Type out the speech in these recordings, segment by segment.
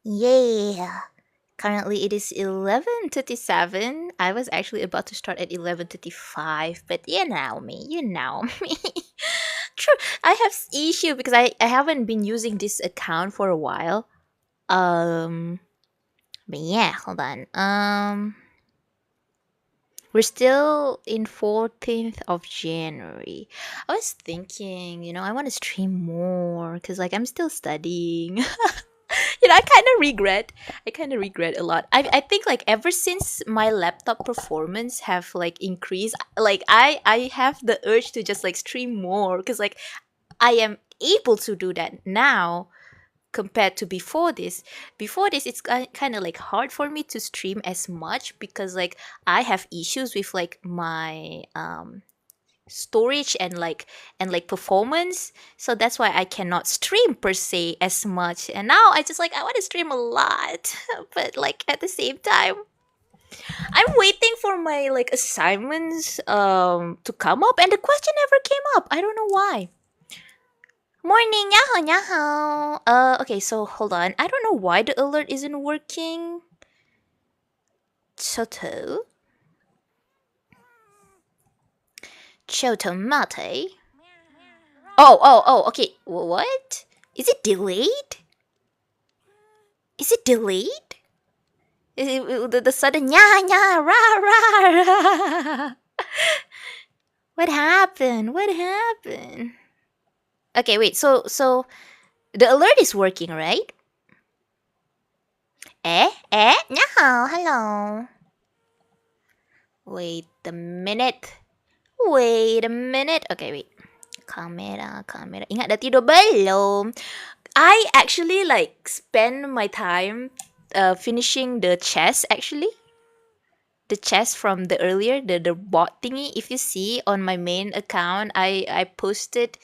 Yeah. Currently it is 11:37. I was actually about to start at 11:35, but you know me, you know me. True. I have issue because I haven't been using this account for a while. Um but yeah, hold on. We're still in 14th of January. I was thinking, I want to stream more because like I'm still studying. I kind of regret. I kind of regret a lot. I think like ever since my laptop performance have like increased, like I have the urge to just like stream more because like I am able to do that now compared to before this. Before this, it's kind of like hard for me to stream as much because like I have issues with like my storage and like performance, so that's why I cannot stream per se as much. And now I want to stream a lot but like at the same time I'm waiting for my like assignments to come up, and the question never came up. I don't know why. Morning, yaho yaho. Okay, so hold on, I don't know why the alert isn't working. Choto Chotomate. Oh, okay. What? Is it delayed? Is it delayed? The sudden nya nya rah rah. What happened? What happened? Okay, wait. So the alert is working, right? No, hello. Wait a minute. Wait a minute. Okay, wait. Kamera. Ingat dah tidur belum? I actually like spend my time finishing the chest actually. The chest from the earlier, the bot thingy. If you see on my main account, I posted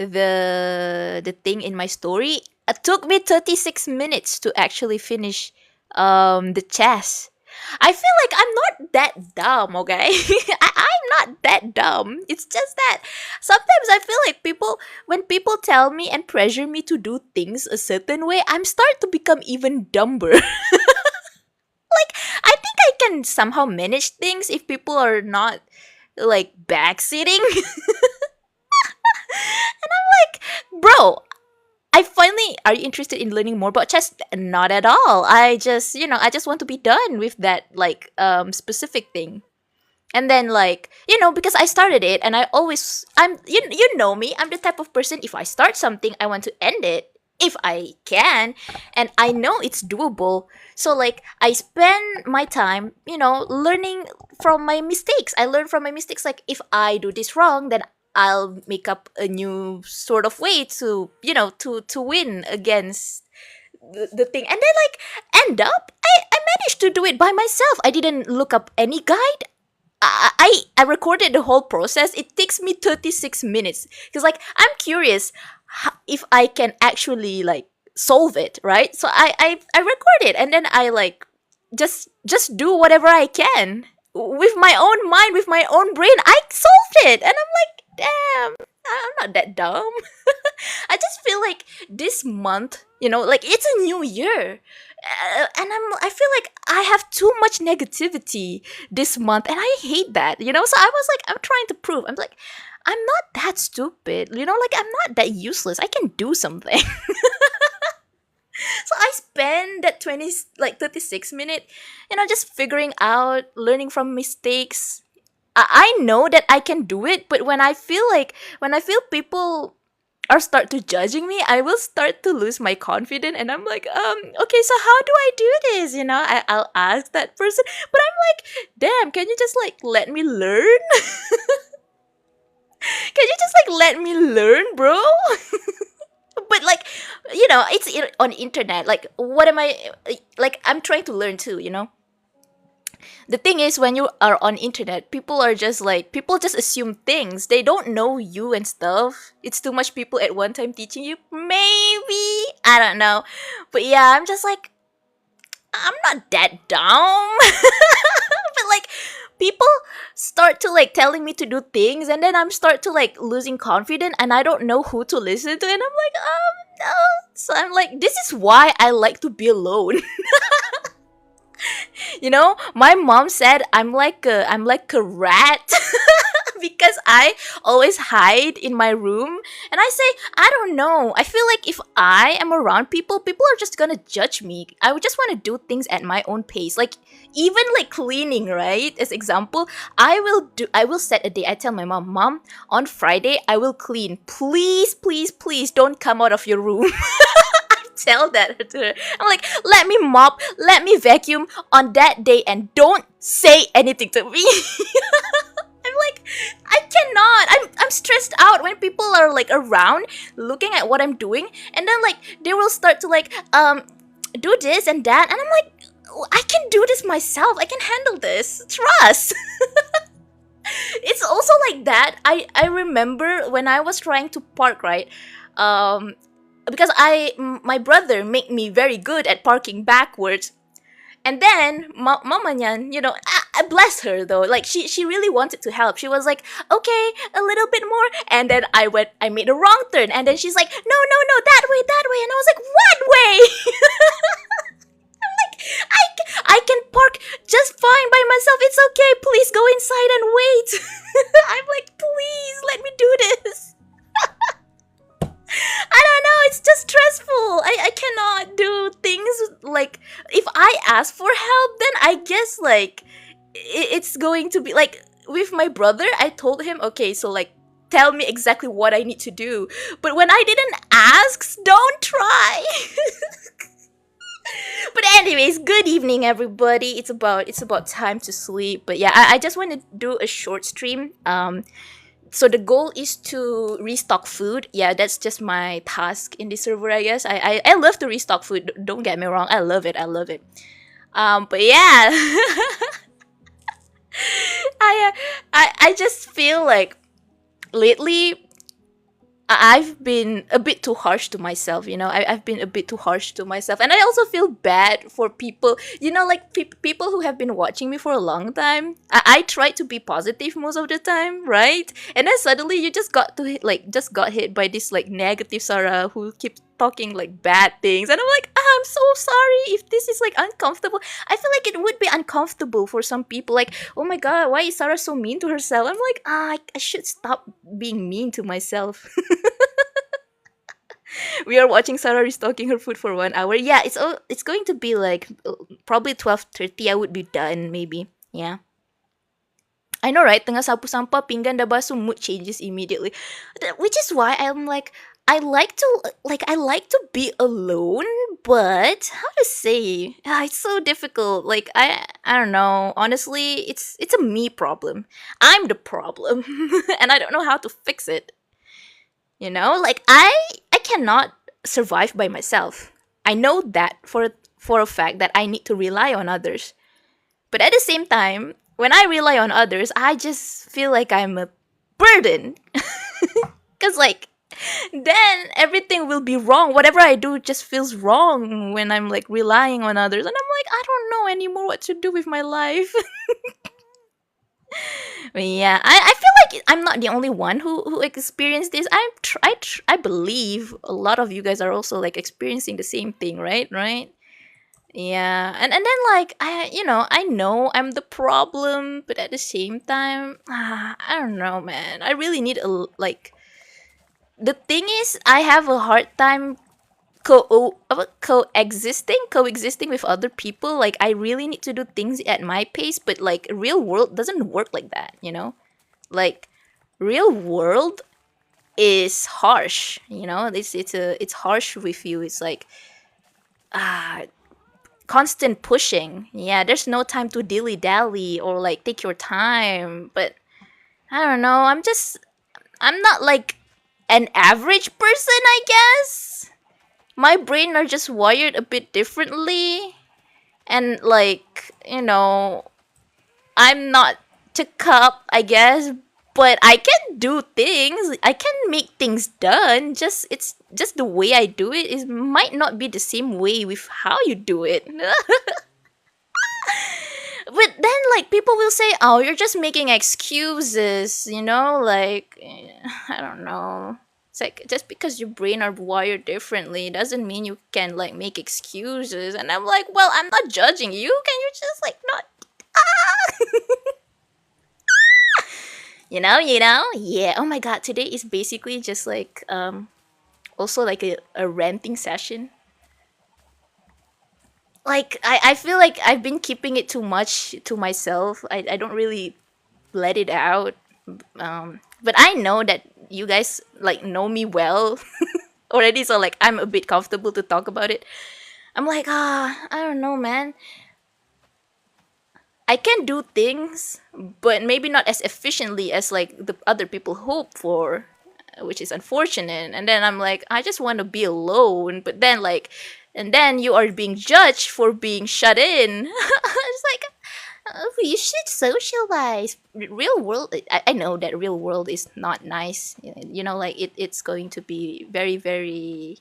the thing in my story. It took me 36 minutes to actually finish the chest. I feel like I'm not that dumb, okay? I'm not that dumb. It's just that sometimes I feel like when people tell me and pressure me to do things a certain way, I'm start to become even dumber. Like, I think I can somehow manage things if people are not like backseating. And I'm like, bro, I finally, are you interested in learning more about chess? Not at all. I just want to be done with that like specific thing. And then like, because I started it and you know me, I'm the type of person, if I start something, I want to end it if I can, and I know it's doable. So like I spend my time, learning from my mistakes. I learn from my mistakes. Like if I do this wrong, then I'll make up a new sort of way to, to win against the thing. And then like end up I managed to do it by myself. I didn't look up any guide. I recorded the whole process. It takes me 36 minutes because like I'm curious if I can actually like solve it, right? So I record it, and then I like just do whatever I can with my own mind, with my own brain. I solved it, and I'm like, damn, I'm not that dumb. I just feel like this month, like it's a new year. And I feel like I have too much negativity this month, and I hate that. So I was like, I'm trying to prove. I'm like, I'm not that stupid. Like I'm not that useless. I can do something. So I spend that 36 minute, just figuring out, learning from mistakes. I know that I can do it, but when I feel people are start to judging me, I will start to lose my confidence, and I'm like, okay, so how do I do this? I'll ask that person, but I'm like, damn, can you just like let me learn? Can you just like let me learn, bro? But like, it's on internet. Like, what am I like? I'm trying to learn too. The thing is, when you are on internet, people just assume things. They don't know you and stuff. It's too much people at one time teaching you. Maybe, I don't know, but yeah, I'm just like, I'm not that dumb. But like, people start to like telling me to do things, and then I'm start to like losing confidence, and I don't know who to listen to, and I'm like, no. So I'm like, this is why I like to be alone. My mom said I'm like a rat because I always hide in my room. And I say, I don't know. I feel like if I am around people, people are just gonna judge me. I would just want to do things at my own pace. Like even like cleaning, right? As example, I will set a day. I tell my mom, on Friday I will clean. Please, please, please don't come out of your room. Tell that to her. I'm like, let me mop, let me vacuum on that day, and don't say anything to me. I'm like, I cannot. I'm stressed out when people are like around looking at what I'm doing, and then like they will start to like do this and that, and I'm like, I can do this myself. I can handle this. Trust. It's also like that. I remember when I was trying to park, right? Because my brother made me very good at parking backwards. And then Mama Nyan, I bless her though. Like she really wanted to help. She was like, okay, a little bit more. And then I made a wrong turn. And then she's like, no, no, no, that way, that way. And I was like, what way? I'm like, I can park just fine by myself. It's okay. Please go inside and wait. I'm like, please let me do this. I don't know, it's just stressful. I cannot do things like, if I ask for help, then I guess like it's going to be like with my brother. I told him, okay, so like tell me exactly what I need to do. But when I didn't ask, don't try. But anyways, good evening everybody. It's about time to sleep. But yeah, I just want to do a short stream. So the goal is to restock food. Yeah, that's just my task in this server, I guess. I love to restock food. Don't get me wrong. I love it. I love it. But yeah. I just feel like lately I've been a bit too harsh to myself, I've been a bit too harsh to myself. And I also feel bad for people, like people who have been watching me for a long time. I try to be positive most of the time, right? And then suddenly you just got hit by this like negative Sarah who keeps talking like bad things. And I'm like, I'm so sorry if this is like uncomfortable. I feel like it would be uncomfortable for some people. Like, oh my god, why is Sarah so mean to herself? I'm like, I should stop being mean to myself. We are watching Sarah restocking her food for 1 hour. Yeah, it's going to be like probably 12:30. I would be done maybe. Yeah. I know, right? Tengah sapu sampah, pinggan dah basuh, mood changes immediately. Which is why I'm like, I like to be alone, but how to say? It's so difficult. Like I don't know. Honestly, it's a me problem. I'm the problem, and I don't know how to fix it. Like I cannot survive by myself. I know that for a fact that I need to rely on others. But at the same time, when I rely on others, I just feel like I'm a burden. Cuz like then everything will be wrong. Whatever I do just feels wrong when I'm like relying on others, and I'm like, I don't know anymore what to do with my life. But yeah, I feel like I'm not the only one who experienced this. I believe a lot of you guys are also like experiencing the same thing, right? Right? Yeah, and then like I know I'm the problem, but at the same time, I don't know, man. I really need like. The thing is, I have a hard time coexisting with other people. Like I really need to do things at my pace, but like real world doesn't work like that. Like real world is harsh. It's harsh with you. It's like constant pushing. Yeah, there's no time to dilly dally or like take your time. But I don't know. I'm not like an average person, I guess. My brain are just wired a bit differently, and like I'm not cup, I guess, but I can do things. I can make things done. It's just the way I do it is might not be the same way with how you do it. But then, like, people will say, "Oh, you're just making excuses," like, I don't know. It's like just because your brain are wired differently doesn't mean you can like make excuses. And I'm like, well, I'm not judging you. Can you just like not, Yeah. Oh my god, today is basically just like also like a ranting session. Like I feel like I've been keeping it too much to myself. I don't really let it out. But I know that you guys like know me well already, so like I'm a bit comfortable to talk about it. I'm like, I don't know, man. I can do things, but maybe not as efficiently as like the other people hope for, which is unfortunate. And then I'm like, I just want to be alone, but then like, and then you are being judged for being shut in. It's like, you should socialize. Real world, I know that real world is not nice. Like it's going to be very, very.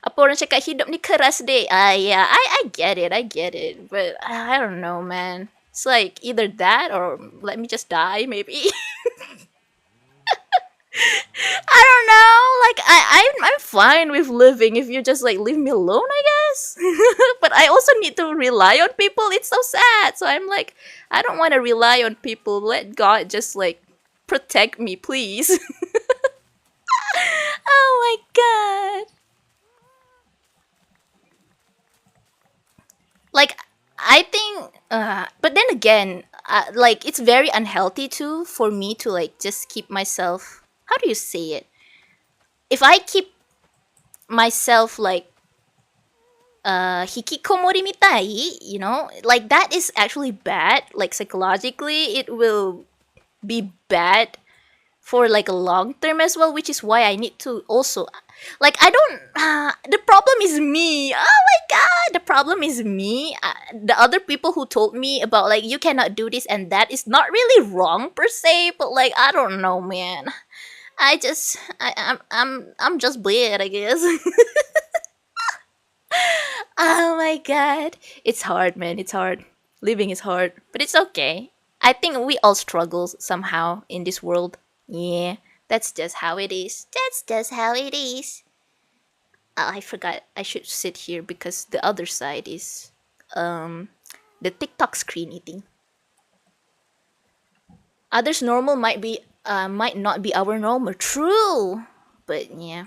Apa orang cakap hidup ni keras deh. Yeah, I get it. But I don't know, man. It's like either that or let me just die, maybe. I don't know. Like I'm fine with living if you just like leave me alone, I guess. But I also need to rely on people. It's so sad. So I'm like, I don't want to rely on people. Let God just like protect me, please. Oh my god. Like I think but then again, like it's very unhealthy too for me to like just keep myself, how do you say it? If I keep myself like hikikomori mitai, like that is actually bad. Like psychologically, it will be bad for like a long term as well, which is why I need to also like I don't the problem is me. Oh my god, the problem is me. The other people who told me about like you cannot do this and that is not really wrong per se, but like I don't know, man. I'm just weird, I guess. Oh my god. It's hard, man. It's hard. Living is hard, but it's okay. I think we all struggle somehow in this world. Yeah, that's just how it is. That's just how it is. Oh, I forgot. I should sit here because the other side is the TikTok screen eating. Others normal might not be our normal. True. But yeah.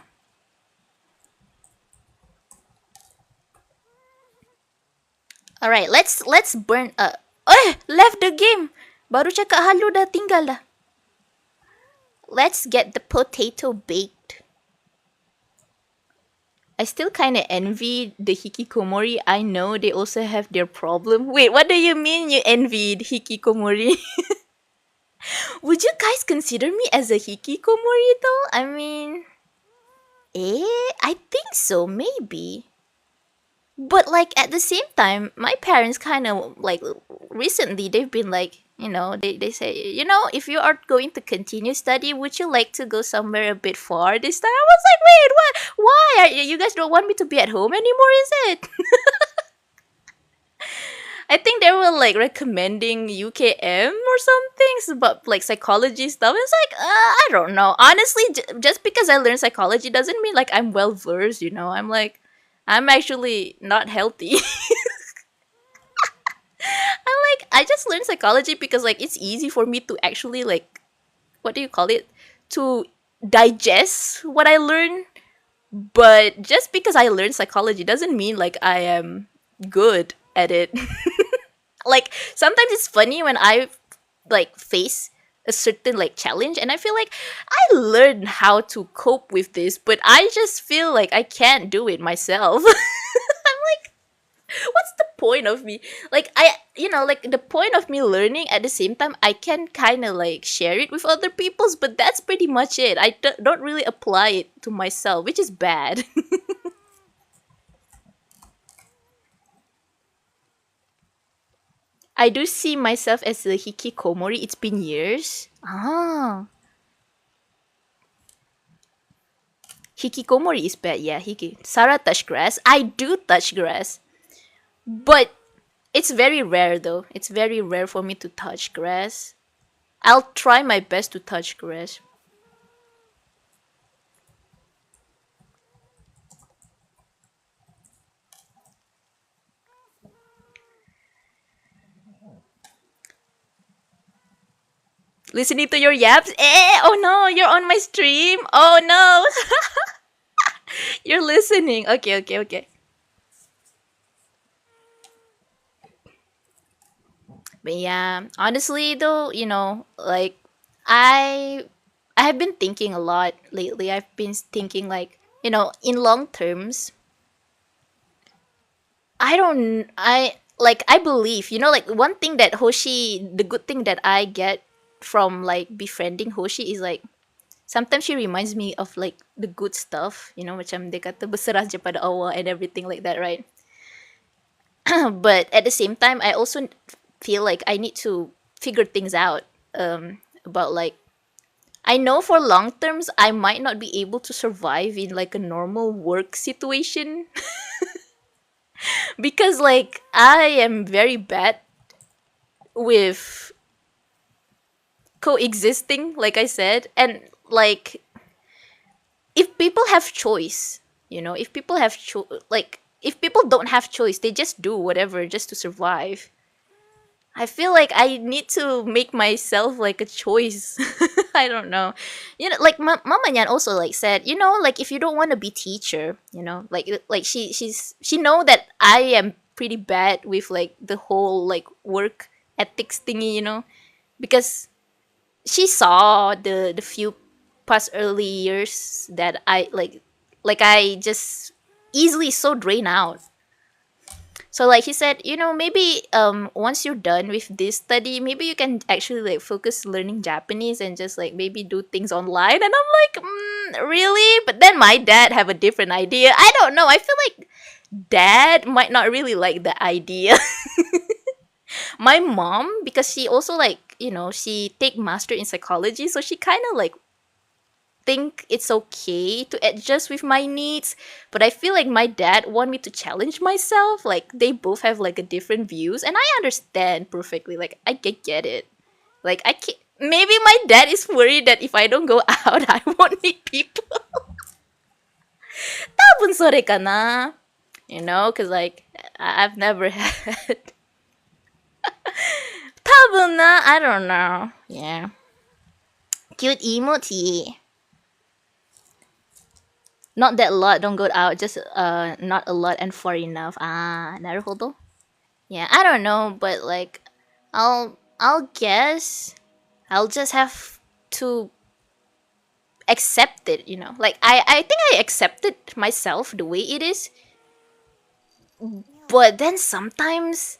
All right, let's burn left the game. Baru cakap halu dah tinggal dah. Let's get the potato baked. I still kind of envy the hikikomori. I know they also have their problem. Wait, what do you mean you envied hikikomori? Would you guys consider me as a hikikomori though? I mean, I think so, maybe. But like at the same time, my parents kind of like recently they've been like, they say, if you are going to continue study, would you like to go somewhere a bit far this time? I was like, wait, what? Why? You guys don't want me to be at home anymore, is it? I think they were like recommending UKM or something about like psychology stuff. It's like, I don't know. Honestly, just because I learned psychology doesn't mean like I'm well versed, I'm like, I'm actually not healthy. I'm like, I just learned psychology because like it's easy for me to actually like, what do you call it? To digest what I learn. But just because I learned psychology doesn't mean like I am good at it. Like sometimes it's funny when I like face a certain like challenge and I feel like I learned how to cope with this, but I just feel like I can't do it myself. I'm like, what's the point of me? Like like the point of me learning at the same time I can kind of like share it with other people's, but that's pretty much it. I don't really apply it to myself, which is bad. I do see myself as a hikikomori. It's been years. Ah, hikikomori is bad. Yeah, Sarah touch grass. I do touch grass, but It's very rare though. It's very rare for me to touch grass. I'll try my best to touch grass. Listening to your yaps? Oh no, you're on my stream. Oh no. You're listening. Okay, okay, okay. But yeah, honestly though, like I I have been thinking a lot lately. I've been thinking like, in long terms, I believe, like one thing that Hoshi, the good thing that I get from like befriending Hoshi is like sometimes she reminds me of like the good stuff, macam dia kata berserah je pada Allah and everything like that, right? But at the same time, I also feel like I need to figure things out about like I know for long terms I might not be able to survive in like a normal work situation because like I am very bad with coexisting, like I said, and like if people have choice, if people have like if people don't have choice, they just do whatever just to survive. I feel like I need to make myself like a choice. I don't know. Like Mama Nyan also like said, like if you don't want to be teacher, like she know that I am pretty bad with like the whole like work ethics thingy, because she saw the few past early years that I like I just easily so drain out. So like he said, maybe once you're done with this study, maybe you can actually like focus learning Japanese and just like maybe do things online. And I'm like, really? But then my dad have a different idea. I don't know. I feel like dad might not really like the idea. My mom, because she also like she take master in psychology, so she kind of like think it's okay to adjust with my needs, but I feel like my dad want me to challenge myself. Like they both have like a different views, and I understand perfectly. Like I get it. Like I can maybe my dad is worried that if I don't go out, I won't meet people. Tabun sore ka na, because like I've never had. Tabun na, I don't know. Yeah, cute emoji. Not that a lot, don't go out, just not a lot and far enough. Ah, naruhodo. Yeah, I don't know, but like I'll guess I'll just have to accept it, Like I think I accepted myself the way it is, but then sometimes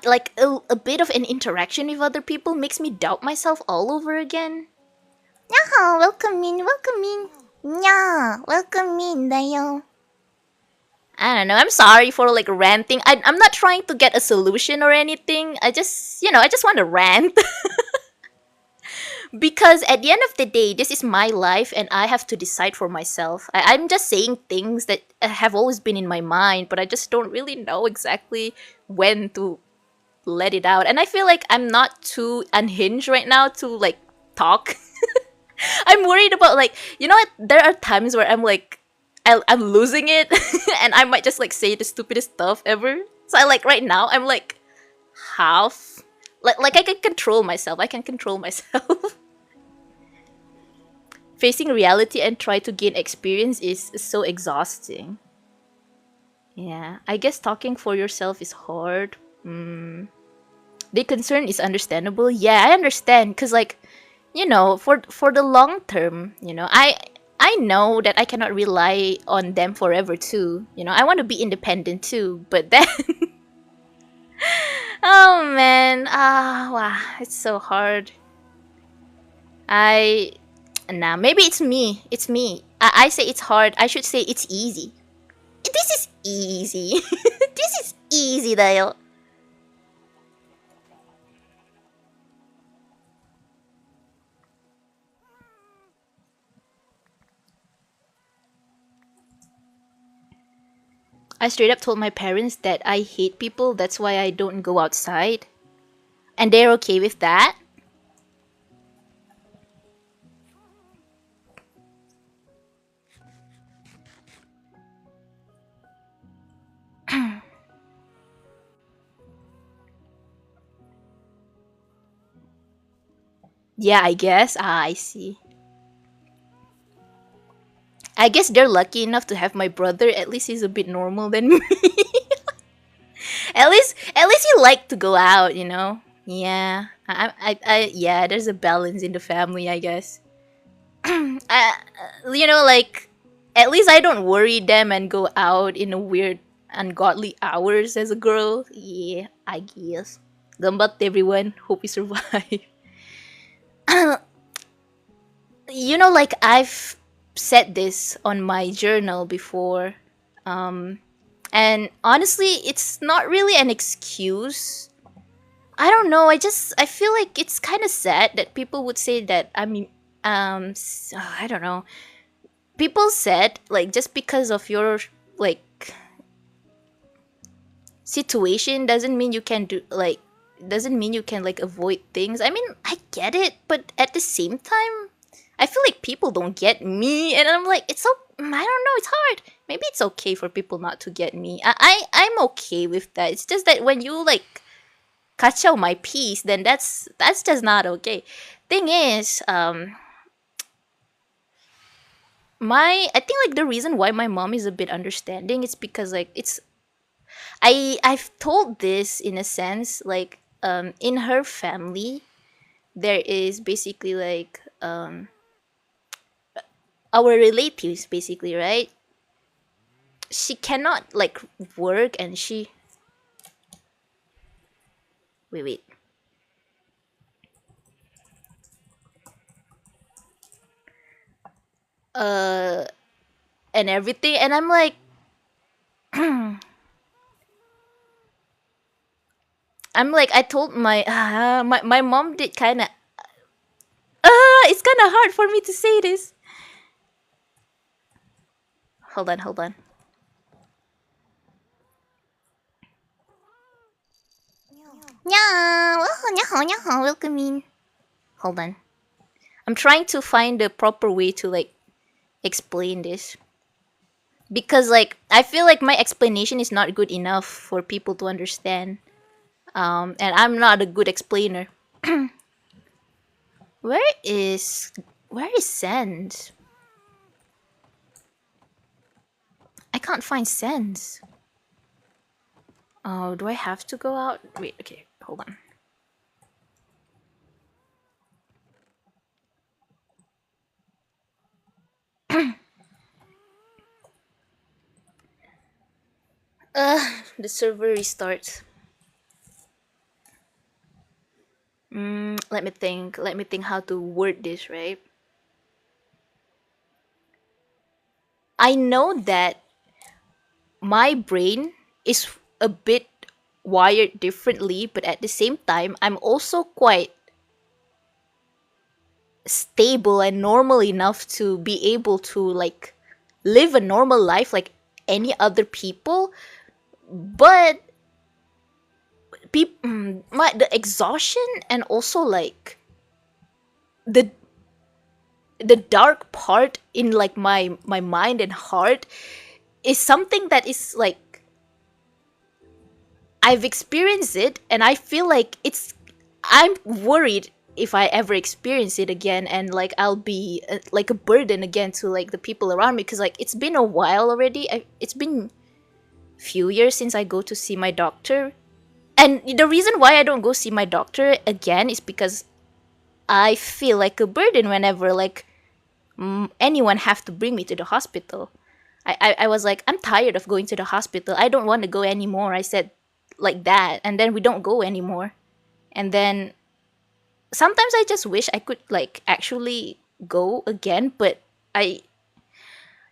like a bit of an interaction with other people makes me doubt myself all over again. Yeah, welcome in, welcome in. Yeah, welcome in, dayo. I don't know. I'm sorry for like ranting. I'm not trying to get a solution or anything. I just want to rant. Because at the end of the day, this is my life and I have to decide for myself. I'm just saying things that have always been in my mind, but I just don't really know exactly when to let it out. And I feel like I'm not too unhinged right now to like talk. I'm worried about like, what? There are times where I'm like, I'm losing it and I might just like say the stupidest stuff ever. So I like right now, I'm like half. Like I can control myself. I can control myself. Facing reality and try to gain experience is so exhausting. Yeah, I guess talking for yourself is hard. The concern is understandable. Yeah, I understand because like, for the long term, I know that I cannot rely on them forever too. I want to be independent too, but then oh man, wow, it's so hard. I Nah, maybe it's me. It's me. I say it's hard. I should say it's easy. This is easy. This is easy, Dale. I straight up told my parents that I hate people, that's why I don't go outside. And they're okay with that. Yeah, I guess. Ah, I see. I guess they're lucky enough to have my brother. At least he's a bit normal than me. At least you like to go out, you know. Yeah, yeah. There's a balance in the family, I guess. Like at least I don't worry them and go out in a weird, ungodly hours as a girl. Yeah, I guess. Gambat everyone. Hope you survive. Like I've said this on my journal before. And honestly, it's not really an excuse. I don't know. I feel like it's kind of sad that people would say that I don't know. People said like just because of your like situation doesn't mean you can do like doesn't mean you can like avoid things. I mean, I get it, but at the same time, I feel like people don't get me, and I'm like, it's so I don't know, it's hard. Maybe it's okay for people not to get me. I'm okay with that. It's just that when you like kacau my peace, then that's just not okay. Thing is, I think like the reason why my mom is a bit understanding is because like I've told this in a sense like in her family there is basically like our relatives basically, right? She cannot like work and she wait uh and everything, and I'm like I told my mom did kind of it's kind of hard for me to say this. Hold on. Yeah, welcome in. Hold on. I'm trying to find the proper way to like explain this because like I feel like my explanation is not good enough for people to understand. And I'm not a good explainer. Where is where is Sense? I can't find Sense. Oh, do I have to go out? Wait, okay, hold on. The server restarts. Let me think. Let me think how to word this, right? I know that my brain is a bit wired differently, but at the same time, I'm also quite stable and normal enough to be able to like live a normal life like any other people. But the exhaustion and also like the the dark part in like my mind and heart is something that is like I've experienced it, and I feel like I'm worried if I ever experience it again, and like I'll be like a burden again to like the people around me, because like it's been a while already. It's been few years since I go to see my doctor, and the reason why I don't go see my doctor again is because I feel like a burden whenever like anyone have to bring me to the hospital. I was like, I'm tired of going to the hospital. I don't want to go anymore. I said like that, and then we don't go anymore. And then sometimes I just wish I could like actually go again, but I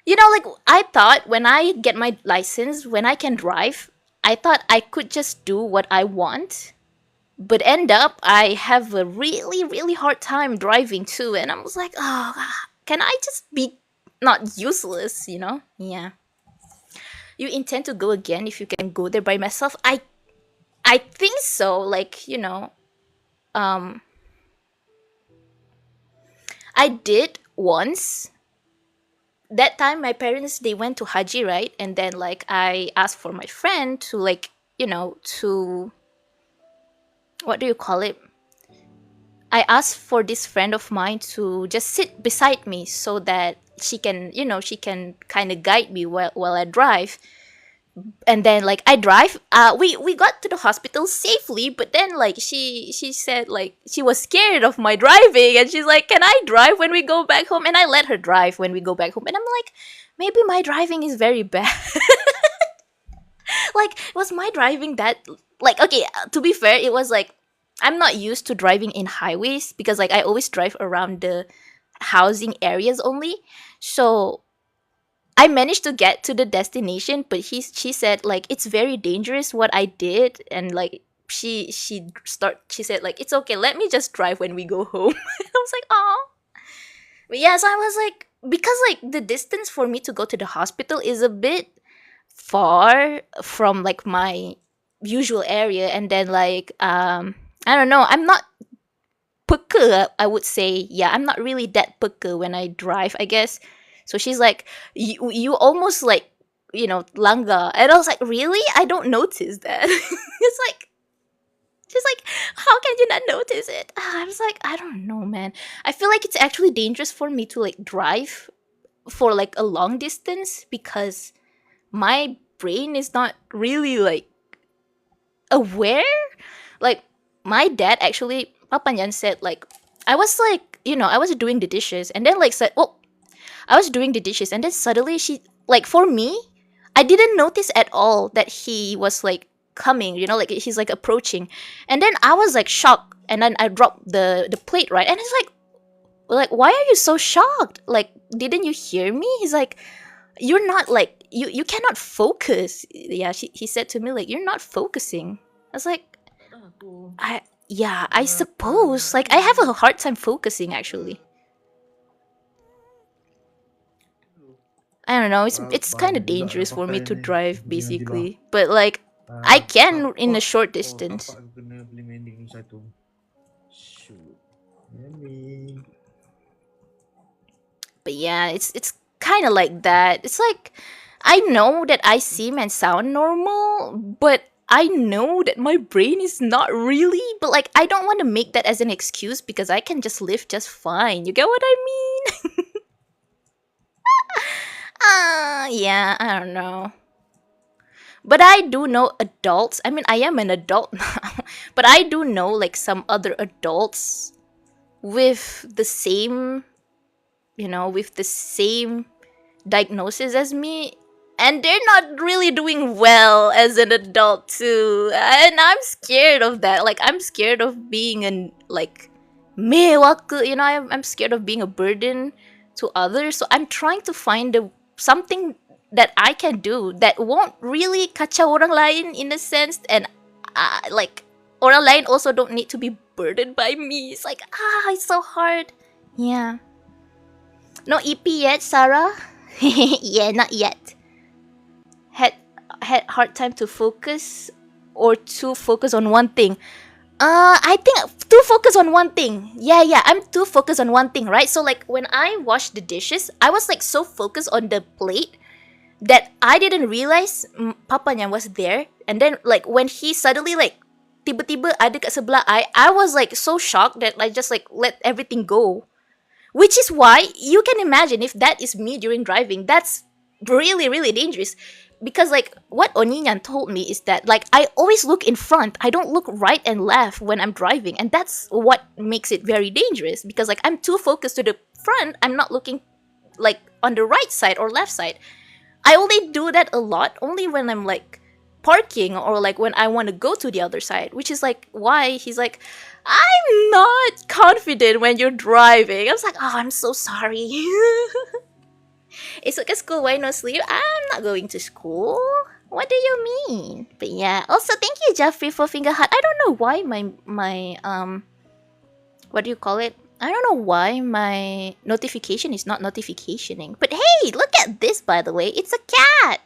like I thought when I get my license, when I can drive, I thought I could just do what I want. But end up I have a really really hard time driving too, and I was like, "Oh, can I just be not useless, you know?" Yeah. You intend to go again if you can go there by myself? I think so. Like, um I did once. That time my parents, they went to Haji, right? And then like I asked for my friend to, like, to, what do you call it? I asked for this friend of mine to just sit beside me so that she can kind of guide me while I drive. And then like I drive, we got to the hospital safely, but then like she said like she was scared of my driving, and she's like, "Can I drive when we go back home?" And I let her drive when we go back home. And I'm like, maybe my driving is very bad. Like, was my driving that, like, okay, to be fair, it was like I'm not used to driving in highways because like I always drive around the housing areas only. So I managed to get to the destination, but she said like it's very dangerous what I did, and like she said like it's okay, let me just drive when we go home. I was like, oh, but yes, I was like, because like the distance for me to go to the hospital is a bit far from like my usual area, and then like I don't know, I'm not peka, I would say. Yeah, I'm not really that peka when I drive, I guess. So she's like, you almost like, langga. And I was like, really? I don't notice that. It's like, she's like, how can you not notice it? I was like, I don't know, man. I feel like it's actually dangerous for me to like drive for like a long distance because my brain is not really like aware. Like, my dad actually, Papa Nyan said, like, I was like, I was doing the dishes, and then like said, well, I was doing the dishes, and then suddenly like, for me, I didn't notice at all that he was like coming, like he's like approaching. And then I was like shocked, and then I dropped the plate, right? And it's like, why are you so shocked? Like, didn't you hear me? He's like, you're not like, you cannot focus. Yeah, he said to me, like, you're not focusing. I was like, I suppose. Like, I have a hard time focusing, actually. I don't know. It's kind of dangerous for me to drive, basically. But like, I can in a short distance. But yeah, it's kind of like that. It's like, I know that I seem and sound normal, but I know that my brain is not really. But like, I don't want to make that as an excuse because I can just live just fine. You get what I mean? Yeah, I don't know. But I do know adults. I mean, I am an adult now. But I do know like some other adults with the same, with the same diagnosis as me. And they're not really doing well as an adult too. And I'm scared of that. Like, I'm scared of being an, like, mewaku, I'm scared of being a burden to others. So I'm trying to find something that I can do that won't really kacau orang lain in a sense, and like, orang lain also don't need to be burdened by me. It's like, it's so hard. Yeah. No EP yet, Sarah? Yeah, not yet. Had hard time to focus or to focus on one thing. I think too focused on one thing. Yeah, I'm too focused on one thing, right? So like when I washed the dishes, I was like so focused on the plate that I didn't realize Papa Nyan was there. And then like when he suddenly like tiba-tiba ada kat sebelah I was like so shocked that I just like let everything go. Which is why you can imagine if that is me during driving, that's really, really dangerous. Because like what Oninyan told me is that like I always look in front. I don't look right and left when I'm driving, and that's what makes it very dangerous. Because like I'm too focused to the front, I'm not looking like on the right side or left side. I only do that a lot only when I'm like parking or like when I want to go to the other side, which is like why he's like, I'm not confident when you're driving. I was like, oh, I'm so sorry. It's like a school, why no sleep? I'm not going to school. What do you mean? But yeah, also thank you, Jeffrey, for finger heart. I don't know why my what do you call it? I don't know why my notification is not notificationing. But hey, look at this, by the way. It's a cat.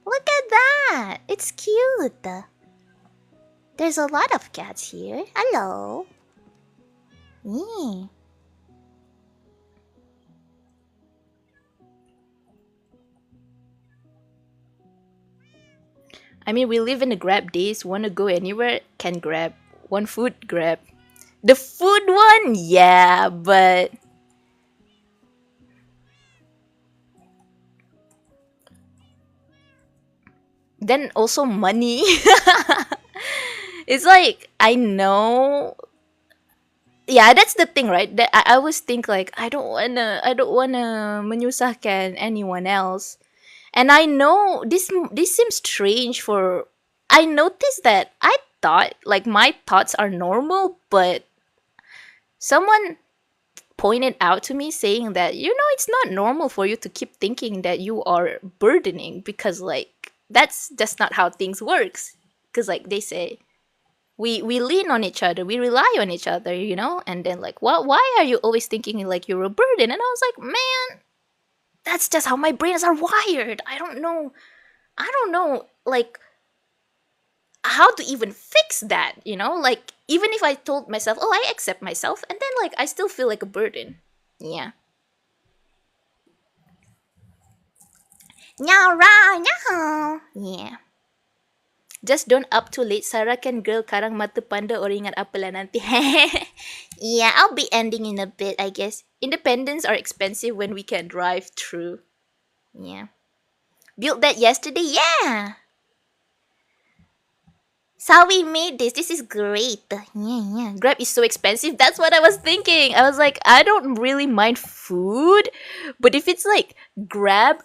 Look at that. It's cute. There's a lot of cats here. Hello. Yeah. I mean, we live in the grab days. Wanna go anywhere? Can grab. Want food? Grab. The food one? Yeah, but then also money. It's like, I know. Yeah, that's the thing, right? That I always think like I don't wanna menyusahkan anyone else. And I know this seems strange for I noticed that I thought like my thoughts are normal, but someone pointed out to me saying that it's not normal for you to keep thinking that you are burdening because like that's just not how things works. Because like they say we lean on each other, we rely on each other, and then like why are you always thinking like you're a burden? And I was like, man, that's just how my brains are wired. I don't know like how to even fix that, like even if I told myself, oh, I accept myself, and then like I still feel like a burden. Yeah. Nyara, nyaho. Yeah. Just don't up too late, Sarah kan girl karang mata panda or ingat apalah nanti. Yeah, I'll be ending in a bit, I guess. Independence are expensive when we can drive through. Yeah. Built that yesterday, yeah. So we made this. This is great. Yeah, yeah. Grab is so expensive. That's what I was thinking. I was like, I don't really mind food, but if it's like Grab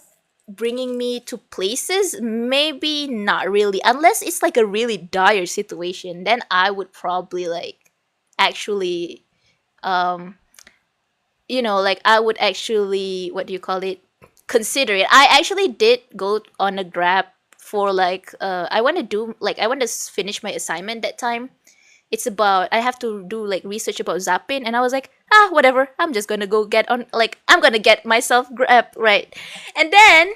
bringing me to places, maybe not really. Unless it's like a really dire situation, then I would probably like actually um like I would actually, what do you call it, consider it. I actually did go on a Grab for like I want to finish my assignment that time. It's about, I have to do like research about zapping, and I was like, whatever, I'm just gonna go get on, like I'm gonna get myself Grab, right? And then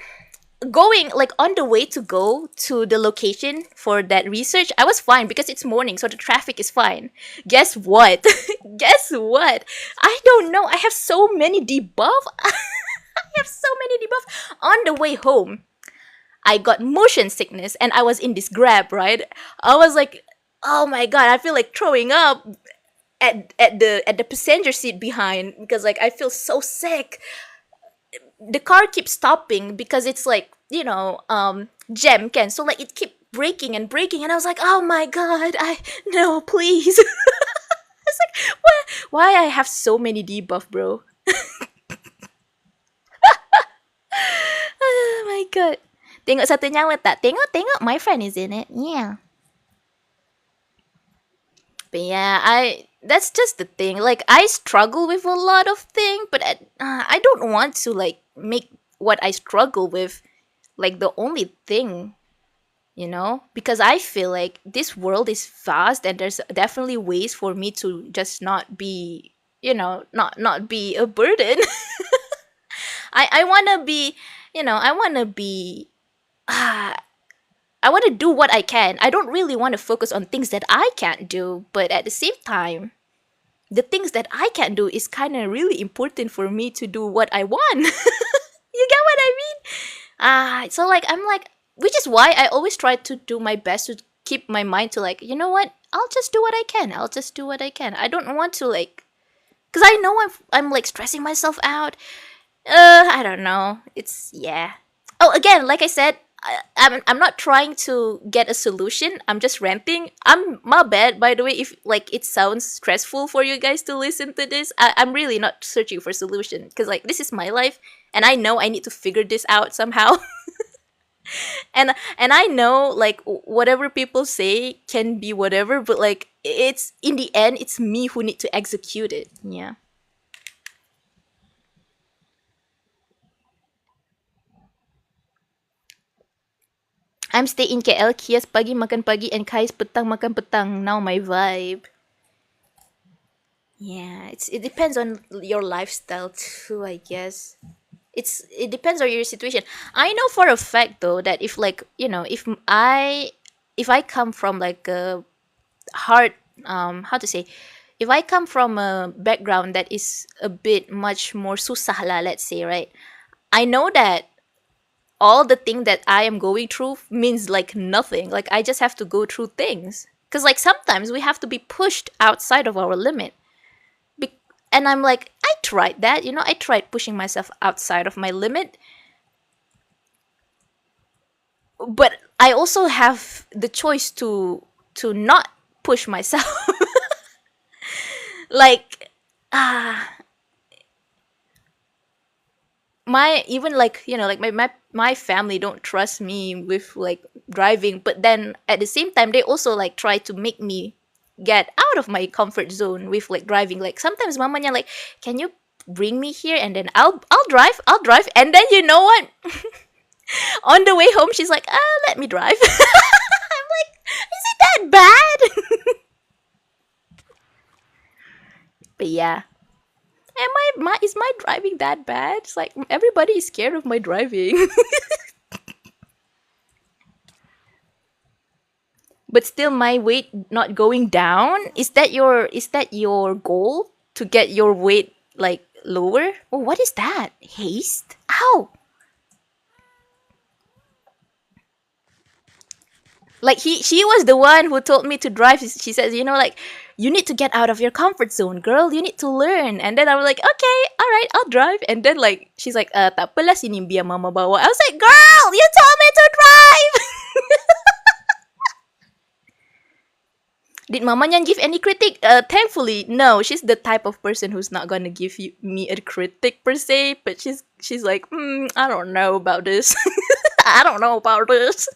going like on the way to go to the location for that research, I was fine because it's morning, so the traffic is fine. Guess what? Guess what? I don't know. I have so many debuff. I have so many debuff. On the way home, I got motion sickness and I was in this Grab, right? I was like, oh my god, I feel like throwing up at the passenger seat behind because like I feel so sick. The car keeps stopping because it's like jam can, so like it kept breaking and breaking, and I was like, oh my god, I no, please. It's like, why I have so many debuff, bro? Oh my god. Tengok satu nyawa tak? Tengok, my friend is in it. Yeah. But yeah, that's just the thing. Like I struggle with a lot of things, but I don't want to like make what I struggle with like the only thing, because I feel like this world is vast and there's definitely ways for me to just not be, not be a burden. I want to be, I want to be I want to do what I can. I don't really want to focus on things that I can't do, but at the same time, the things that I can't do is kind of really important for me to do what I want. You get what I mean? So like I'm like, which is why I always try to do my best to keep my mind to like, you know what? I'll just do what I can. I'll just do what I can. I don't want to like, cause I know I'm like stressing myself out. I don't know. It's yeah. Oh, again, like I said, I'm not trying to get a solution. I'm just ranting. I'm my bad, by the way, if like it sounds stressful for you guys to listen to this. I'm really not searching for solution because like this is my life, and I know I need to figure this out somehow. And I know like whatever people say can be whatever, but like it's in the end, it's me who need to execute it. Yeah. I'm stay in KL. Kias pagi makan pagi and Kais petang makan petang. Now my vibe. Yeah, it depends on your lifestyle too, I guess. It depends on your situation. I know for a fact though that if like if I come from like a hard how to say, if I come from a background that is a bit much more susah lah, let's say, right? I know that all the thing that I am going through means like nothing. Like I just have to go through things. Cause like sometimes we have to be pushed outside of our limit. And I'm like, I tried that, I tried pushing myself outside of my limit, but I also have the choice to not push myself. Like my even like like my family don't trust me with like driving, but then at the same time they also like try to make me get out of my comfort zone with like driving. Like sometimes mamanya like, can you bring me here, and then I'll drive, and then you know what, on the way home she's like, let me drive. I'm like, is it that bad? But yeah, am is my driving that bad? It's like everybody is scared of my driving. But still my weight not going down. Is that your goal, to get your weight like lower? Oh, what is that? Haste? Ow. Like she was the one who told me to drive. She says, like, you need to get out of your comfort zone, girl. You need to learn. And then I was like, okay, all right, I'll drive. And then like she's like, tak apalah, sini biar mama bawa. I was like, girl, you told me to drive. Did Mama Nyan give any critic? Thankfully, no. She's the type of person who's not gonna give me a critic per se. But she's like, I don't know about this. I don't know about this.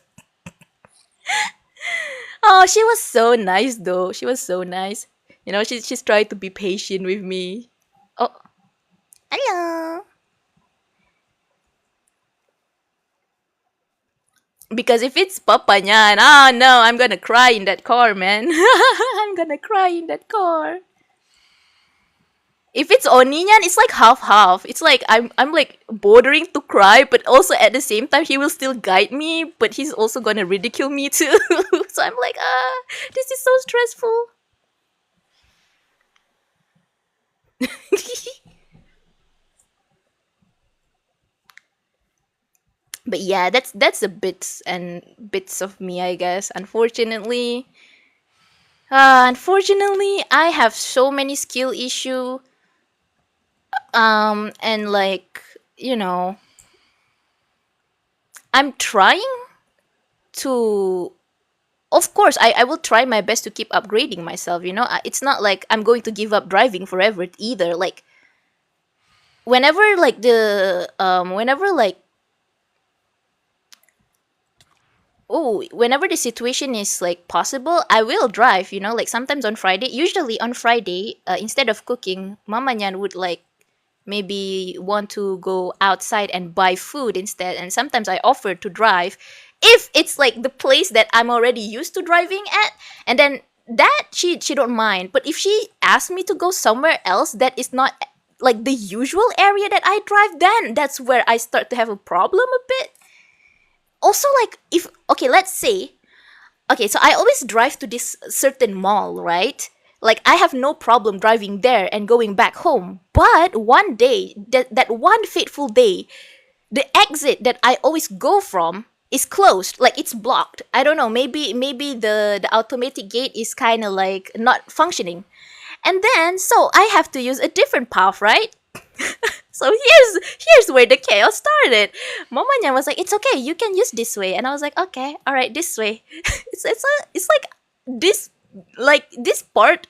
Oh, she was so nice though. She was so nice. She's trying to be patient with me. Oh, hello. Because if it's papanya, no, I'm gonna cry in that car, man. I'm gonna cry in that car. If it's Oninyan, it's like half half. It's like I'm like bordering to cry, but also at the same time he will still guide me, but he's also gonna ridicule me too. So I'm like, this is so stressful. But yeah, that's a bits and bits of me, I guess. Unfortunately, I have so many skill issue. And like, you know, I'm trying to. Of course, I will try my best to keep upgrading myself. It's not like I'm going to give up driving forever either. Like whenever like whenever the situation is like possible, I will drive. Like sometimes on Friday, usually on Friday, instead of cooking, Mama Nyan would like maybe want to go outside and buy food instead. And sometimes I offer to drive if it's like the place that I'm already used to driving at. And then that she don't mind. But if she asks me to go somewhere else that is not like the usual area that I drive, then that's where I start to have a problem a bit. Also, like, if okay, let's say, okay, so I always drive to this certain mall, right? Like I have no problem driving there and going back home. But one day, that one fateful day, the exit that I always go from is closed. Like it's blocked. I don't know. Maybe the automatic gate is kind of like not functioning. And then so I have to use a different path, right? So here's where the chaos started. Momanya was like, "It's okay, you can use this way," and I was like, "Okay, all right, this way." It's like this this part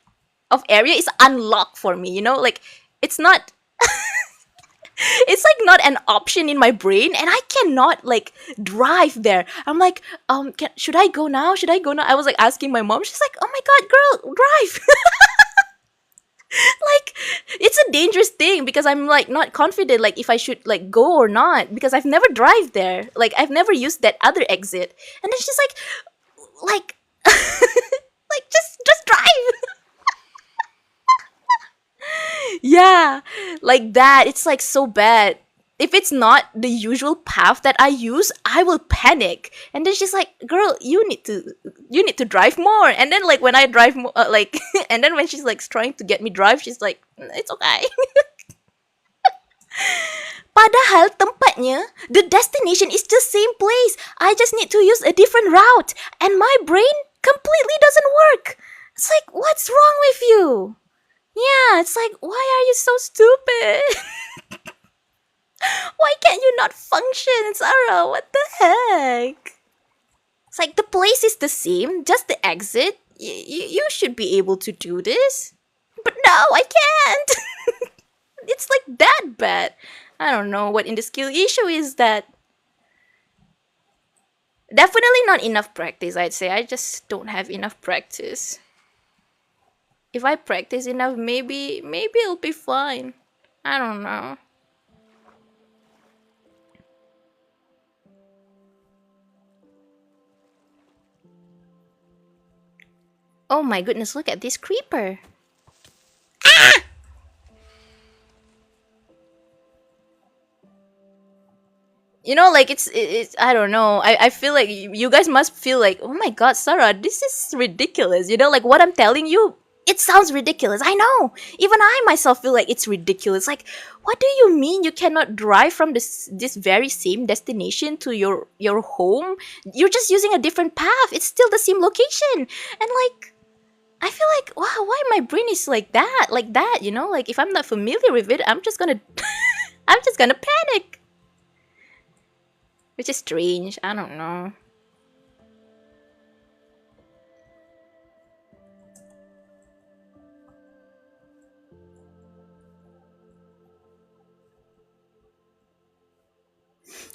of area is unlocked for me. Like it's not. It's like not an option in my brain, and I cannot like drive there. I'm like, should I go now? Should I go now? I was like asking my mom. She's like, "Oh my god, girl, drive!" Like it's a dangerous thing because I'm like not confident like if I should like go or not because I've never drive there. Like I've never used that other exit. And then she's like like just drive. Yeah, like that. It's like so bad. if it's not the usual path that I use, I will panic. And then she's like, "Girl, you need to drive more." And then like when I drive more, like, and then when she's like trying to get me drive, she's like, "It's okay." Padahal tempatnya, the destination is the same place. I just need to use a different route, and my brain completely doesn't work. It's like, what's wrong with you? Yeah, it's like, why are you so stupid? Why can't you not function, Sarah? What the heck? It's like the place is the same, just the exit. You should be able to do this. But no, I can't. It's like that bad. I don't know what in the skill issue is that. Definitely not enough practice, I'd say. I just don't have enough practice. If I practice enough, maybe it'll be fine. I don't know. Oh my goodness, look at this creeper. You know, like it's I don't know. I feel like you guys must feel like, oh my god, Sarah, this is ridiculous. You know, like what I'm telling you, it sounds ridiculous. I know. Even I myself feel like it's ridiculous. Like, what do you mean you cannot drive from this very same destination to your home? You're just using a different path. It's still the same location. And like, I feel like, wow, why my brain is like that, you know? Like if I'm not familiar with it, I'm just gonna I'm just gonna panic. Which is strange. I don't know.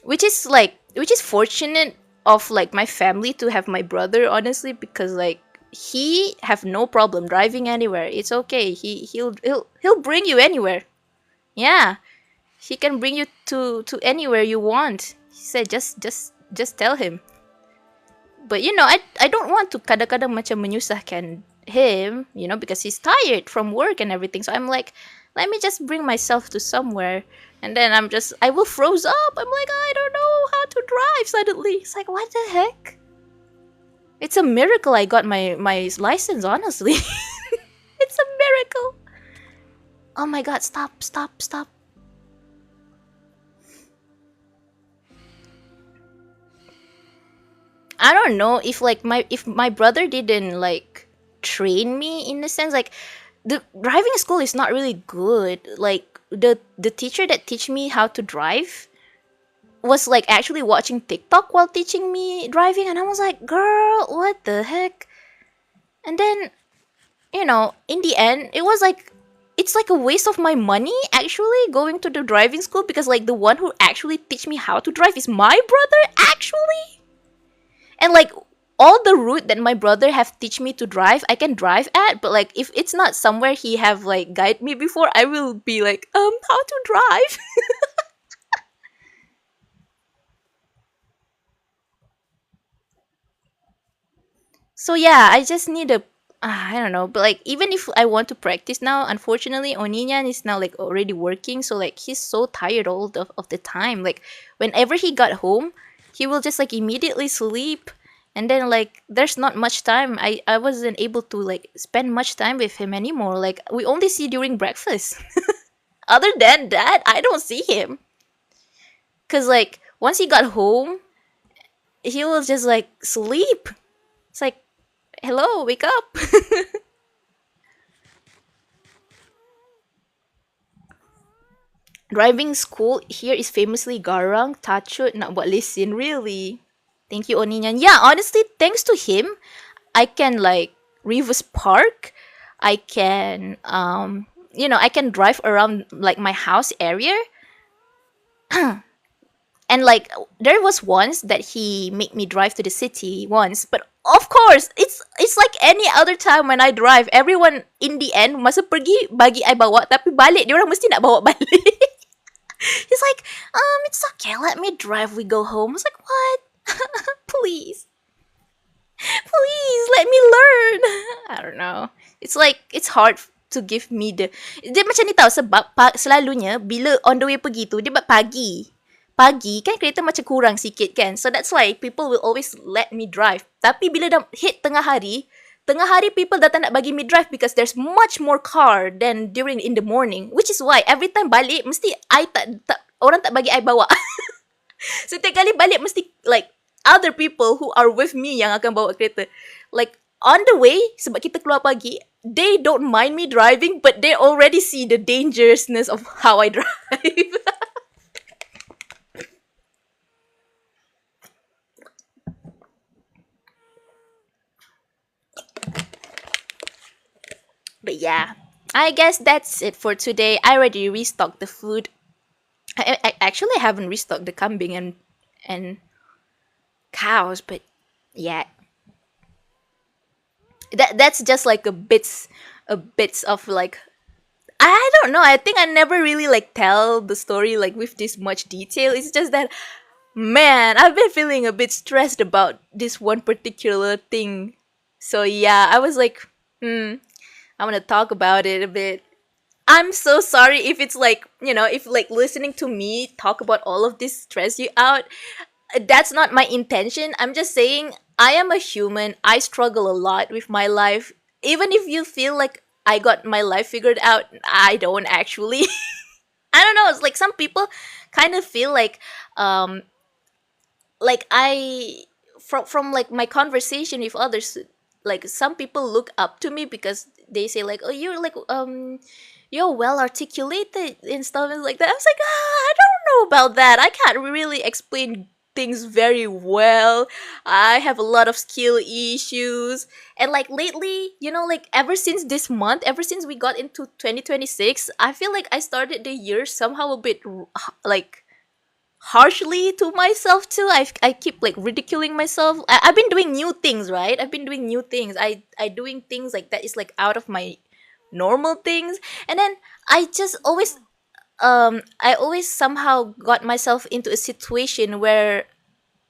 Which is fortunate of like my family to have my brother, honestly, because like he have no problem driving anywhere. It's okay. He'll bring you anywhere. Yeah. He can bring you to anywhere you want. He said just tell him. But you know, I don't want to kadang-kadang macam menyusahkan him, you know, because he's tired from work and everything. So I'm like, let me just bring myself to somewhere. And then I will froze up. I'm like, I don't know how to drive suddenly. It's like, what the heck? It's a miracle I got my license, honestly. It's a miracle. Oh my god, stop. I don't know if like my brother didn't like train me in a sense, like the driving school is not really good. Like the teacher that teach me how to drive was like actually watching TikTok while teaching me driving, and I was like, girl, what the heck? And then, you know, in the end, it's like a waste of my money actually going to the driving school, because like the one who actually teach me how to drive is my brother actually. And like all the route that my brother have teach me to drive, I can drive at, but like if it's not somewhere he have like guide me before, I will be like, how to drive? So yeah, I just need a I don't know, but like even if I want to practice now, unfortunately, Oninyan is now like already working, so like he's so tired all of the time. Like whenever he got home, he will just like immediately sleep, and then like there's not much time. I wasn't able to like spend much time with him anymore. Like we only see during breakfast. Other than that, I don't see him. Cause like once he got home, he will just like sleep. It's like, hello, wake up. Driving school here is famously garang, tachut, nak buat lesen, really. Thank you, Oninyan. Yeah, honestly, thanks to him, I can like reverse park. I can I can drive around like my house area. And like there was once that he made me drive to the city once, but of course it's like any other time when I drive, everyone in the end masa pergi bagi I bawa, tapi balik dia orang mesti nak bawa balik. He's like, it's okay, let me drive, we go home. I was like, what? Please. Please let me learn. I don't know. It's like it's hard to give me the, dia macam ni tau, sebab selalunya bila on the way pergi tu dia buat pagi. Pagi kan kereta macam kurang sikit kan. So that's why people will always let me drive. Tapi bila dah hit tengah hari people dah tak nak bagi me drive because there's much more car than during in the morning. Which is why every time balik mesti I tak orang tak bagi I bawa. Setiap kali balik mesti like other people who are with me yang akan bawa kereta. Like on the way, sebab kita keluar pagi, they don't mind me driving but they already see the dangerousness of how I drive. But yeah, I guess that's it for today. I already restocked the food. I actually haven't restocked the kambing and cows, but yeah, that's just like a bits of like, I don't know. I think I never really like tell the story like with this much detail. It's just that, man, I've been feeling a bit stressed about this one particular thing. So yeah, I was like, I want to talk about it a bit. I'm so sorry if it's like, if like listening to me talk about all of this stress you out. That's not my intention. I'm just saying I am a human. I struggle a lot with my life. Even if you feel like I got my life figured out, I don't actually. I don't know. It's like some people kind of feel um like I from like my conversation with others, like some people look up to me because they say like, oh, you're like you're well articulated and stuff and like that. I was like, I don't know about that. I can't really explain things very well. I have a lot of skill issues. And like lately, like ever since this month, ever since we got into 2026, I feel like I started the year somehow a bit like harshly to myself too. I keep like ridiculing myself. I've been doing new things, right? I've been doing new things. I doing things like that is like out of my normal things. And then I always somehow got myself into a situation where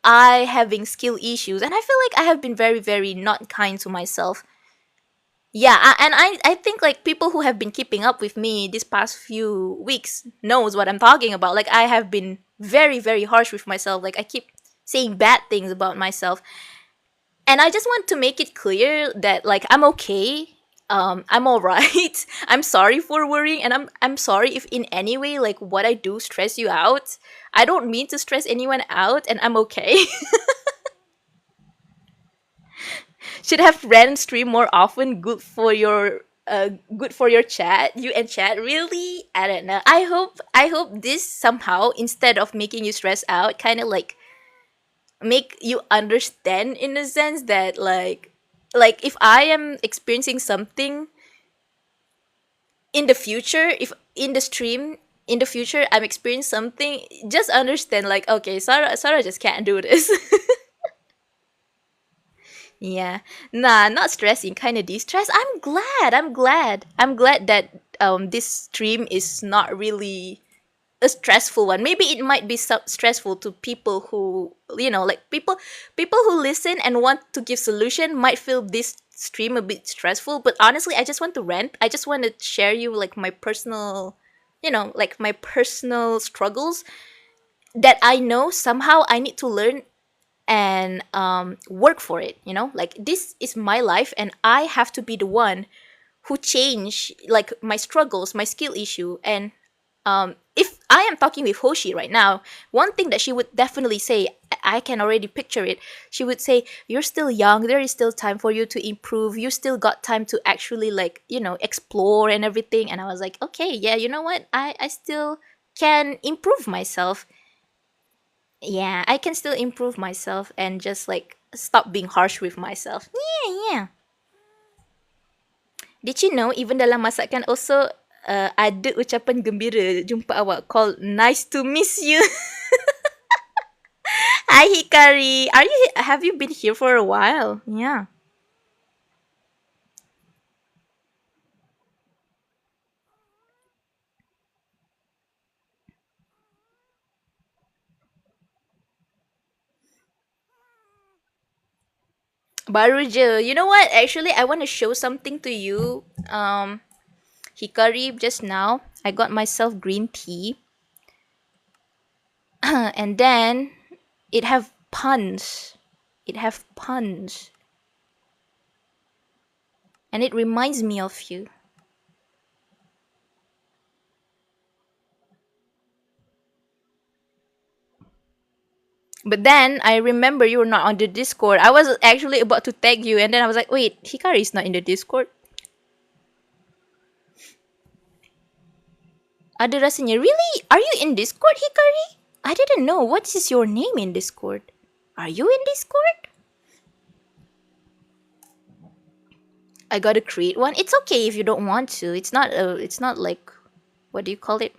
I having skill issues, and I feel like I have been very very not kind to myself. Yeah, and I think like people who have been keeping up with me this past few weeks knows what I'm talking about. Like I have been very very harsh with myself. Like I keep saying bad things about myself. And I just want to make it clear that like I'm okay. I'm all right. I'm sorry for worrying, and I'm sorry if in any way like what I do stress you out. I don't mean to stress anyone out, and I'm okay. Should have ran stream more often. Good for your chat. You and chat, really? I don't know. I hope this somehow, instead of making you stress out, kind of like make you understand in a sense that like if I am experiencing something in the future, if in the stream in the future I'm experiencing something, just understand like, okay, Sarah just can't do this. Yeah. Nah, not stressing, kind of de-stress. I'm glad that this stream is not really a stressful one. Maybe it might be stressful to people who, like people who listen and want to give solution might feel this stream a bit stressful, but honestly, I just want to rant. I just want to share you like my personal, like my personal struggles that I know somehow I need to learn and work for it. Like this is my life and I have to be the one who change like my struggles, my skill issue. And if I am talking with Hoshi right now, one thing that she would definitely say, I can already picture it. She would say, "You're still young. There is still time for you to improve. You still got time to actually like explore and everything." And I was like, "Okay, yeah, you know what? I still can improve myself. Yeah, I can still improve myself and just like stop being harsh with myself." Yeah, yeah. Did you know even dalam masakan also ada ucapan gembira jumpa awak called nice to miss you. Hi Hikari, have you been here for a while? Yeah. Baru je. You know what? Actually, I want to show something to you. hikari just now. I got myself green tea. And then it have puns. It have puns. And it reminds me of you. But then I remember you were not on the Discord. I was actually about to tag you, and then I was like, wait, Hikari is not in the Discord. Ada rasanya. Really? Are you in Discord, Hikari? I didn't know. What is your name in Discord? Are you in Discord? I gotta create one. It's okay if you don't want to. It's not. It's not like, what do you call it?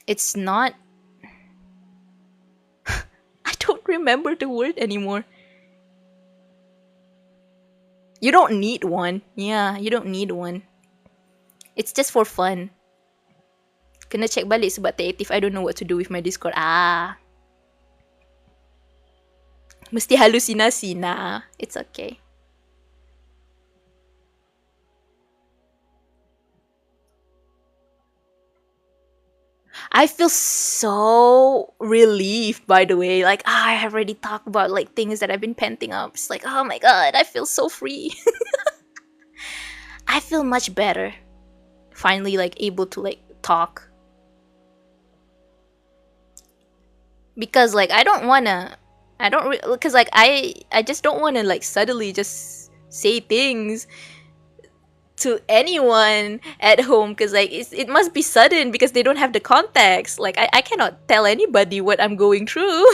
It's not. I don't remember the word anymore. You don't need one. Yeah, you don't need one. It's just for fun. Kena check balik sebab tak aktif. I don't know what to do with my Discord. Mesti halusinasi. Nah, it's okay. I feel so relieved, by the way. Like, I have already talked about like things that I've been penting up. It's like, oh my god, I feel so free. I feel much better. Finally, like, able to like talk. Because like I don't wanna, because like I just don't wanna like suddenly just say things to anyone at home, because like it must be sudden because they don't have the context. Like I cannot tell anybody what I'm going through.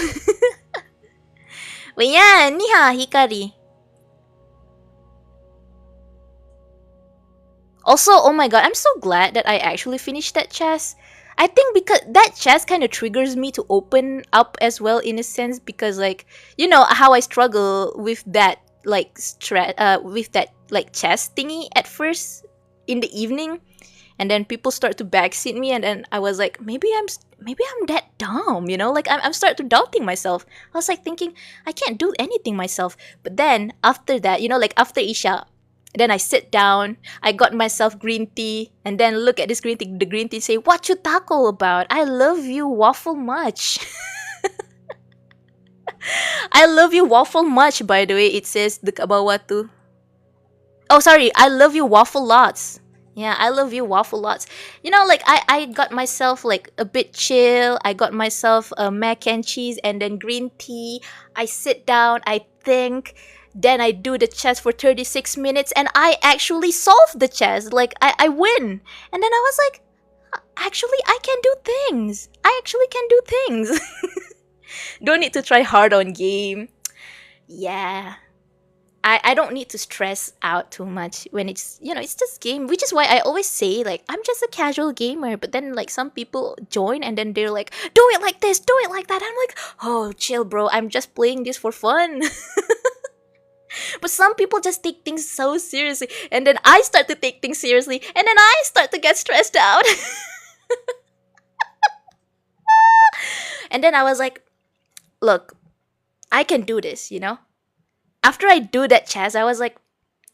But yeah, niha Hikari. Also, oh my god, I'm so glad that I actually finished that chest. I think because that chest kind of triggers me to open up as well, in a sense, because like, you know how I struggle with that like with that like chest thingy at first in the evening, and then people start to backseat me, and then I was like, maybe I'm that dumb, you know, like I'm start to doubting myself. I was like thinking I can't do anything myself. But then after that, you know, like after Isha, then I sit down, I got myself green tea, and then look at this green tea. The green tea say, "What you tackle about? I love you waffle much." I love you waffle much, by the way. It says dekat bawah tu. Oh, sorry. I love you waffle lots. Yeah, I love you waffle lots. You know, like I got myself like a bit chill. I got myself a mac and cheese and then green tea. I sit down, I think. Then I do the chess for 36 minutes and I actually solve the chess. Like, I win. And then I was like, actually, I can do things. I actually can do things. Don't need to try hard on game. Yeah. I don't need to stress out too much when it's, you know, it's just game. Which is why I always say, like, I'm just a casual gamer. But then, like, some people join and then they're like, do it like this, do it like that. I'm like, oh, chill, bro. I'm just playing this for fun. But some people just take things so seriously. And then I start to take things seriously. And then I start to get stressed out. And then I was like, look, I can do this, you know? After I do that chess, I was like,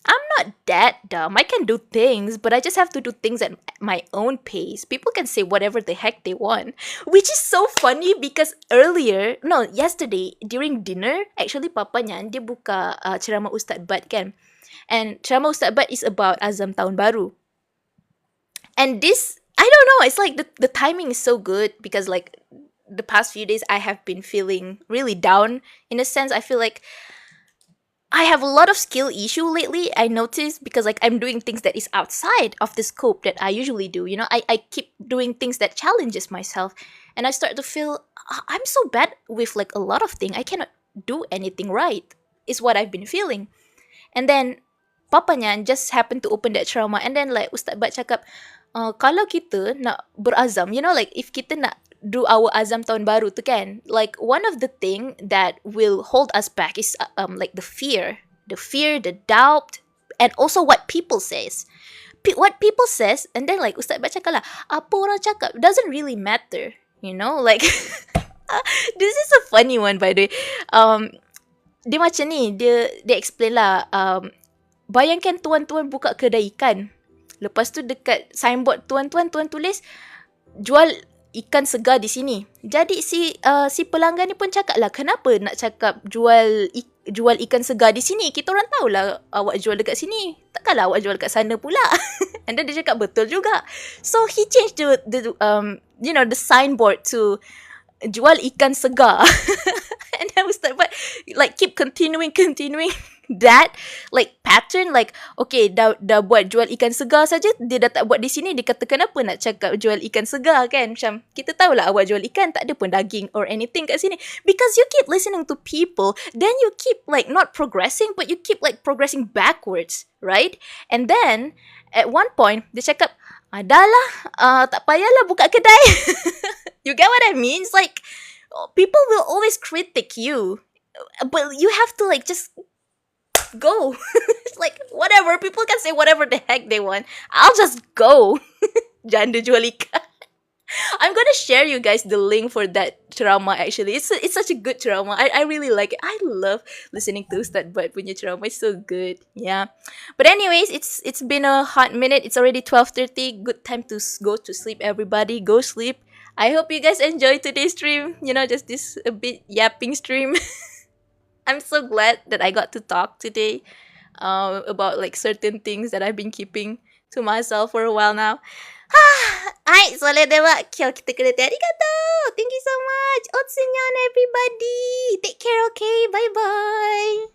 I'm not that dumb. I can do things, but I just have to do things at my own pace. People can say whatever the heck they want. Which is so funny because yesterday, during dinner, actually Papa Nyan, dia buka ceramah Ustaz Bad kan. And ceramah Ustaz Bad is about Azam Tahun Baru. And this, I don't know, it's like the timing is so good because like the past few days I have been feeling really down. In a sense, I feel like I have a lot of skill issue lately, I noticed, because like I'm doing things that is outside of the scope that I usually do. You know, I keep doing things that challenges myself. And I start to feel I'm so bad with like a lot of things. I cannot do anything right, is what I've been feeling. And then papanya just happened to open that ceramah. And then like Ustaz Bat cakap, kalau kita nak berazam, you know, like if kita nak do our azam tahun baru tu kan, like one of the thing that will hold us back is like the fear, the doubt, and also what people says. What people says, and then like Ustaz baca lah, apa orang cakap doesn't really matter, you know, like this is a funny one by the way. Dia macam ni, dia explain lah, bayangkan tuan-tuan buka kedai ikan. Lepas tu dekat signboard tuan tulis jual ikan segar di sini. Jadi si pelanggan ni pun cakap lah, kenapa nak cakap jual ikan segar di sini? Kita orang tahulah awak jual dekat sini. Takkanlah awak jual dekat sana pula. And then dia cakap betul juga. So he changed the signboard to jual ikan segar. And I was like keep continuing that like pattern, like okay, dah buat jual ikan segar saja, dia dah tak buat di sini, dia kata kenapa nak cakap jual ikan segar kan? Macam kita tahulah awak jual ikan, tak ada pun daging or anything kat sini. Because you keep listening to people, then you keep like not progressing, but you keep like progressing backwards, right? And then at one point dia cakap, adalah tak payahlah buka kedai. You get what I mean? It's like people will always critic you, but you have to like just go. It's like whatever, people can say whatever the heck they want, I'll just go. Janda jual ikan. I'm gonna share you guys the link for that drama. Actually, it's such a good drama. I really like it. I love listening to Ustad Bud punya drama. It's so good. Yeah. But anyways, it's been a hot minute. It's already 12:30. Good time to go to sleep. Everybody, go sleep. I hope you guys enjoyed today's stream. Just this a bit yapping stream. I'm so glad that I got to talk today about like certain things that I've been keeping to myself for a while now. Hai, soleh dewa. Kyo kita kena arigato. Thank you so much. Otsunyan everybody. Take care, okay? Bye-bye.